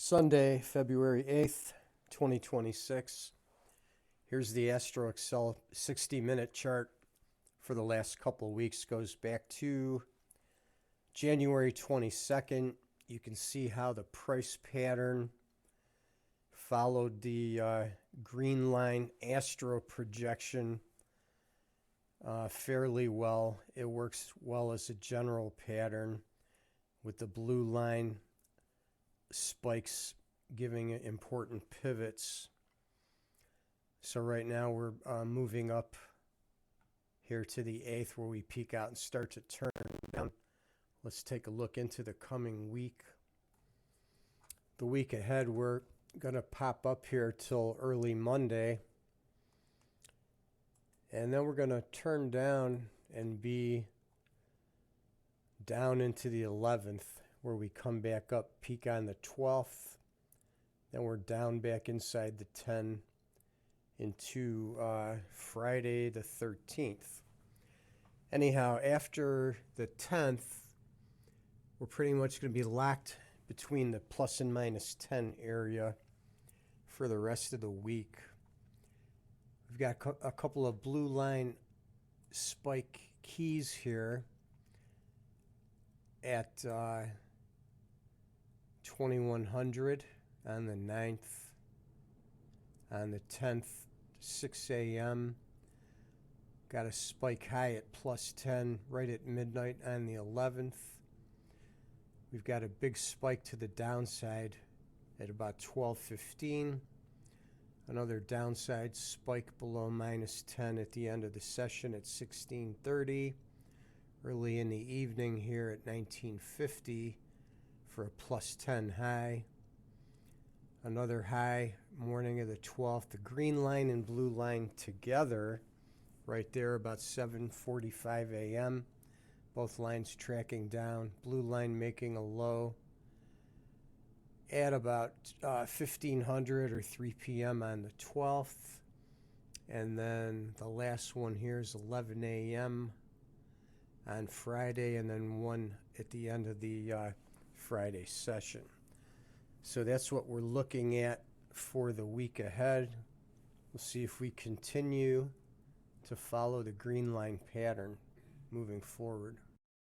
Sunday, February 8th, 2026. Here's the Astro Excel 60-minute chart for the last couple of weeks. Goes back to January 22nd. You can see how the price pattern followed the green line Astro projection fairly well. It works well as a general pattern with the blue line spikes giving important pivots. So right now we're moving up here to the 8th where we peak out and start to turn down. Let's take a look into the coming week. The week ahead we're going to pop up here till early Monday, and then we're going to turn down and be down into the 11th where we come back up, peak on the 12th, then we're down back inside the 10 into Friday the 13th. Anyhow, after the 10th, we're pretty much going to be locked between the plus and minus 10 area for the rest of the week. We've got a couple of blue line spike keys here at 2100 on the 9th, on the 10th, 6 a.m. Got a spike high at plus 10 right at midnight on the 11th. We've got a big spike to the downside at about 12:15. Another downside spike below minus 10 at the end of the session at 16:30. Early in the evening here at 19:50 for a plus 10 high. Another high morning of the 12th. The green line and blue line together right there about 7:45 a.m. Both lines tracking down. Blue line making a low at about 1500 or 3 p.m. on the 12th. And then the last one here is 11 a.m. on Friday, and then one at the end of the Friday session. So that's what we're looking at for the week ahead. We'll see if we continue to follow the green line pattern moving forward.